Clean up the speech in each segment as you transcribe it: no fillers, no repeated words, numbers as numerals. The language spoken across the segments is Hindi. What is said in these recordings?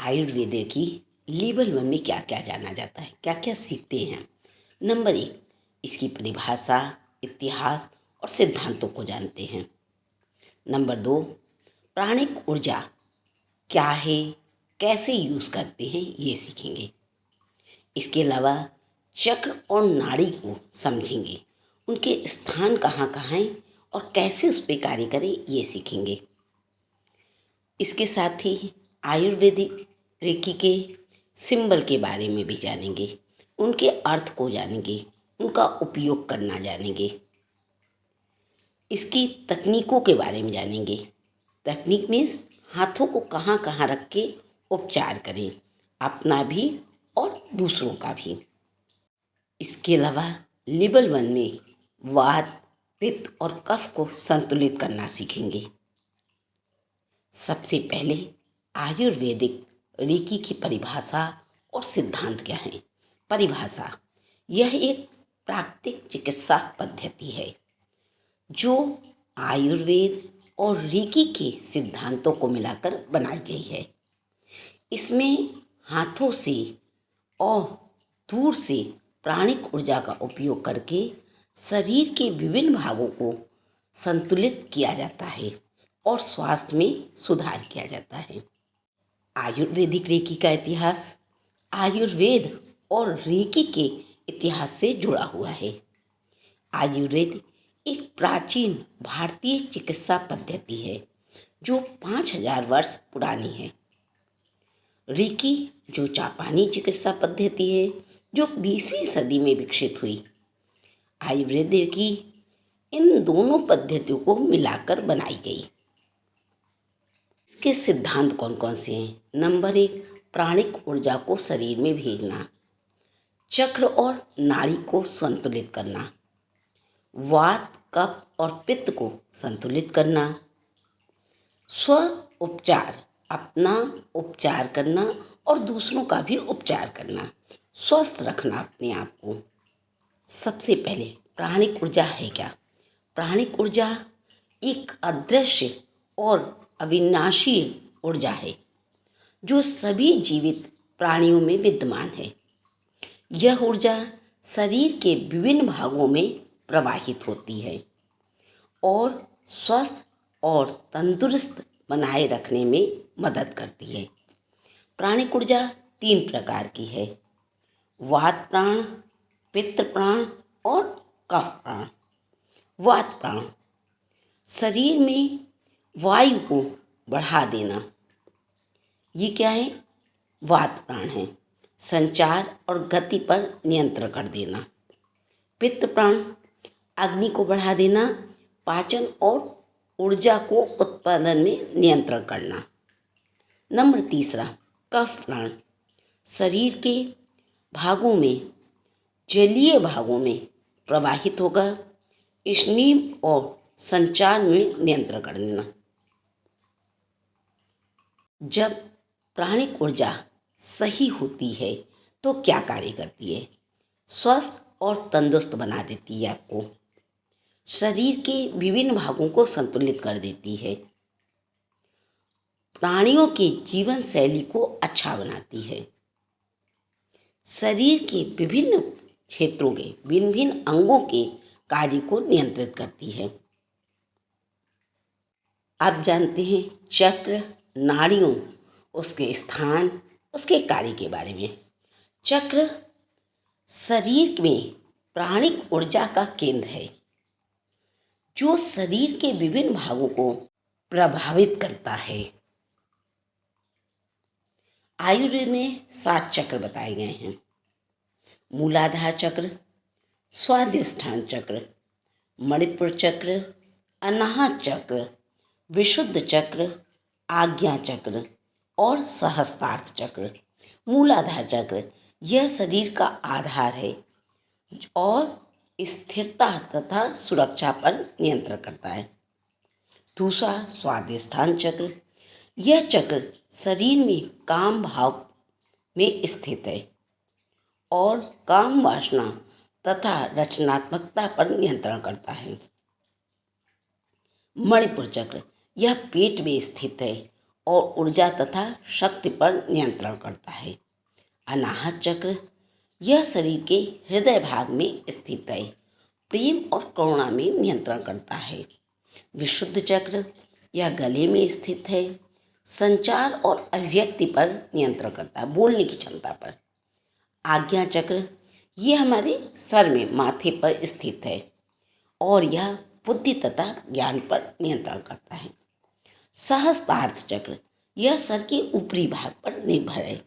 आयुर्वेद की लेवल 1 में क्या क्या जाना जाता है, क्या क्या सीखते हैं। नंबर 1, इसकी परिभाषा, इतिहास और सिद्धांतों को जानते हैं। नंबर 2, प्राणिक ऊर्जा क्या है, कैसे यूज़ करते हैं, ये सीखेंगे। इसके अलावा चक्र और नाड़ी को समझेंगे, उनके स्थान कहाँ कहाँ हैं और कैसे उस पर कार्य करें, ये सीखेंगे। इसके साथ ही आयुर्वेदिक रेकी के सिंबल के बारे में भी जानेंगे, उनके अर्थ को जानेंगे, उनका उपयोग करना जानेंगे। इसकी तकनीकों के बारे में जानेंगे। तकनीक मीन्स हाथों को कहाँ कहाँ रख के उपचार करें, अपना भी और दूसरों का भी। इसके अलावा लेवल 1 में वात, पित्त और कफ को संतुलित करना सीखेंगे। सबसे पहले आयुर्वेदिक रेकी की परिभाषा और सिद्धांत क्या है। परिभाषा, यह एक प्राकृतिक चिकित्सा पद्धति है जो आयुर्वेद और रेकी के सिद्धांतों को मिलाकर बनाई गई है। इसमें हाथों से और दूर से प्राणिक ऊर्जा का उपयोग करके शरीर के विभिन्न भागों को संतुलित किया जाता है और स्वास्थ्य में सुधार किया जाता है। आयुर्वेदिक रेकी का इतिहास आयुर्वेद और रेकी के इतिहास से जुड़ा हुआ है। आयुर्वेद एक प्राचीन भारतीय चिकित्सा पद्धति है जो 5000 वर्ष पुरानी है। रेकी जो जापानी चिकित्सा पद्धति है जो 20वीं सदी में विकसित हुई। आयुर्वेद की इन दोनों पद्धतियों को मिलाकर बनाई गई। इसके सिद्धांत कौन कौन से हैं। नंबर 1, प्राणिक ऊर्जा को शरीर में भेजना, चक्र और नाड़ी को संतुलित करना, वात, कफ और पित्त को संतुलित करना, स्व उपचार, अपना उपचार करना और दूसरों का भी उपचार करना, स्वस्थ रखना अपने आप को। सबसे पहले प्राणिक ऊर्जा है क्या। प्राणिक ऊर्जा एक अदृश्य और अविनाशी ऊर्जा है जो सभी जीवित प्राणियों में विद्यमान है। यह ऊर्जा शरीर के विभिन्न भागों में प्रवाहित होती है और स्वस्थ और तंदुरुस्त बनाए रखने में मदद करती है। प्राणिक ऊर्जा 3 प्रकार की है, वात प्राण, पित्त प्राण और कफ प्राण। वात प्राण, शरीर में वायु को बढ़ा देना, ये क्या है, वात प्राण है। संचार और गति पर नियंत्रण कर देना। पित्त प्राण, अग्नि को बढ़ा देना, पाचन और ऊर्जा को उत्पादन में नियंत्रण करना। नंबर 3, कफ प्राण, शरीर के भागों में, जलीय भागों में प्रवाहित होकर स्नेह और संचार में नियंत्रण कर देना। जब प्राणिक ऊर्जा सही होती है तो क्या कार्य करती है, स्वस्थ और तंदुरुस्त बना देती है, आपको शरीर के विभिन्न भागों को संतुलित कर देती है, प्राणियों के जीवन शैली को अच्छा बनाती है, शरीर के विभिन्न क्षेत्रों के विभिन्न अंगों के कार्य को नियंत्रित करती है। अब जानते हैं चक्र, नाड़ियों, उसके स्थान, उसके कार्य के बारे में। चक्र शरीर में प्राणिक ऊर्जा का केंद्र है जो शरीर के विभिन्न भागों को प्रभावित करता है। आयुर्वेद में 7 चक्र बताए गए हैं। मूलाधार चक्र, स्वादिष्ठान चक्र, मणिपुर चक्र, अनाहत चक्र, विशुद्ध चक्र, आज्ञा चक्र और सहस्त्रार्थ चक्र। मूलाधार चक्र यह शरीर का आधार है और स्थिरता तथा सुरक्षा पर नियंत्रण करता है। दूसरा, स्वादिष्ठान चक्र, यह चक्र शरीर में काम भाव में स्थित है और काम वासना तथा रचनात्मकता पर नियंत्रण करता है। मणिपुर चक्र, यह पेट में स्थित है और ऊर्जा तथा शक्ति पर नियंत्रण करता है। अनाहत चक्र, यह शरीर के हृदय भाग में स्थित है, प्रेम और करुणा में नियंत्रण करता है। विशुद्ध चक्र, यह गले में स्थित है, संचार और अभिव्यक्ति पर नियंत्रण करता है, बोलने की क्षमता पर। आज्ञा चक्र, ये हमारे सर में माथे पर स्थित है और यह बुद्धि तथा ज्ञान पर नियंत्रण करता है। सहस्त्रार्थ चक्र, यह सर के ऊपरी भाग पर निर्भर है,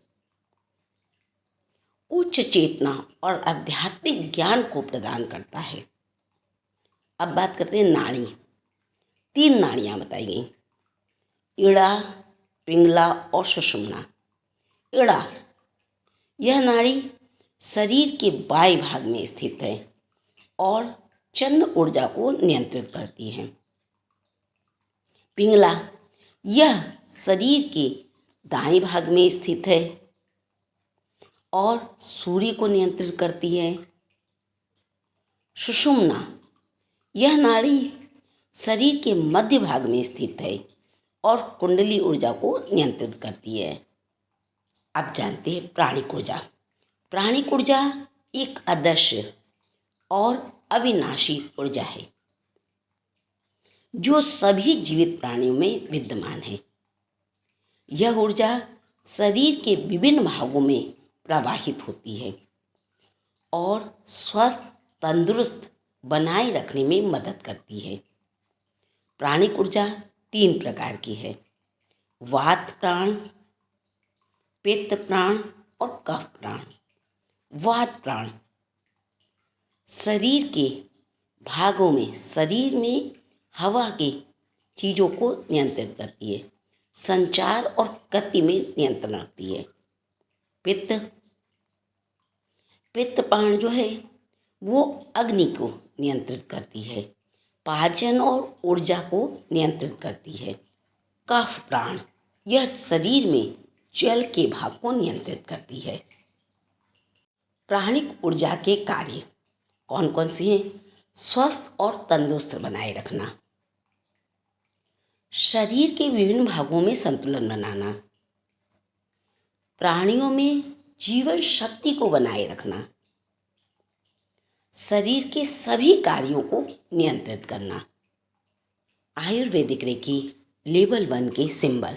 उच्च चेतना और आध्यात्मिक ज्ञान को प्रदान करता है। अब बात करते हैं नाड़ी। 3 नाड़ियाँ बताई गई, इड़ा, पिंगला और सुषुम्ना। इड़ा, यह नाड़ी शरीर के बाएं भाग में स्थित है और चंद्र ऊर्जा को नियंत्रित करती है। पिंगला, यह शरीर के दाएं भाग में स्थित है और सूर्य को नियंत्रित करती है। सुषुम्ना, यह नाड़ी शरीर के मध्य भाग में स्थित है और कुंडली ऊर्जा को नियंत्रित करती है। अब जानते हैं प्राणिक ऊर्जा। प्राणिक ऊर्जा एक अदृश्य और अविनाशी ऊर्जा है जो सभी जीवित प्राणियों में विद्यमान है। यह ऊर्जा शरीर के विभिन्न भागों में प्रवाहित होती है और स्वस्थ तंदुरुस्त बनाए रखने में मदद करती है। प्राणिक ऊर्जा 3 प्रकार की है, वात प्राण, पित्त प्राण और कफ प्राण। वात प्राण शरीर के भागों में, शरीर में हवा की चीज़ों को नियंत्रित करती है, संचार और गति में नियंत्रण रखती है। पित्त प्राण जो है वो अग्नि को नियंत्रित करती है, पाचन और ऊर्जा को नियंत्रित करती है। कफ प्राण, यह शरीर में जल के भाग को नियंत्रित करती है। प्राणिक ऊर्जा के कार्य कौन कौन से हैं? स्वस्थ और तंदुरुस्त बनाए रखना, शरीर के विभिन्न भागों में संतुलन बनाना, प्राणियों में जीवन शक्ति को बनाए रखना, शरीर के सभी कार्यों को नियंत्रित करना। आयुर्वेदिक रेकी लेवल 1 के सिंबल।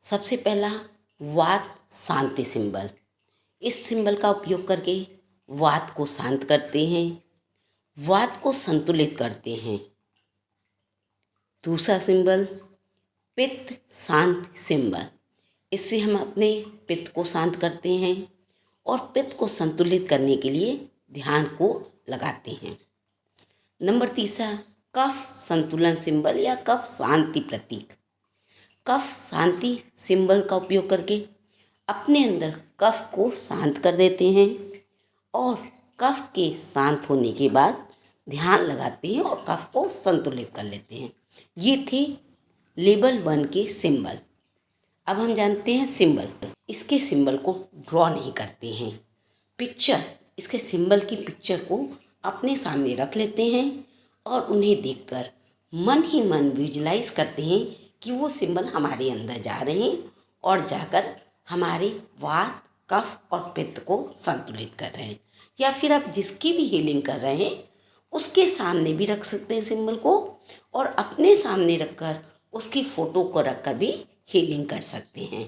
सबसे पहला वात शांति सिंबल। इस सिंबल का उपयोग करके वात को शांत करते हैं, वात को संतुलित करते हैं। दूसरा सिंबल पित्त शांत सिंबल। इससे हम अपने पित्त को शांत करते हैं और पित्त को संतुलित करने के लिए ध्यान को लगाते हैं। नंबर 3 कफ संतुलन सिंबल या कफ शांति प्रतीक। कफ शांति सिंबल का उपयोग करके अपने अंदर कफ को शांत कर देते हैं और कफ के शांत होने के बाद ध्यान लगाते हैं और कफ को संतुलित कर लेते हैं। ये थे लेवल 1 के सिंबल। अब हम जानते हैं सिंबल। इसके सिंबल को ड्रॉ नहीं करते हैं, पिक्चर, इसके सिंबल की पिक्चर को अपने सामने रख लेते हैं और उन्हें देखकर मन ही मन विजुलाइज करते हैं कि वो सिंबल हमारे अंदर जा रहे हैं और जाकर हमारे वात, कफ और पित्त को संतुलित कर रहे हैं। या फिर आप जिसकी भी हीलिंग कर रहे हैं उसके सामने भी रख सकते हैं सिंबल को, और अपने सामने रखकर उसकी फ़ोटो को रखकर भी हीलिंग कर सकते हैं।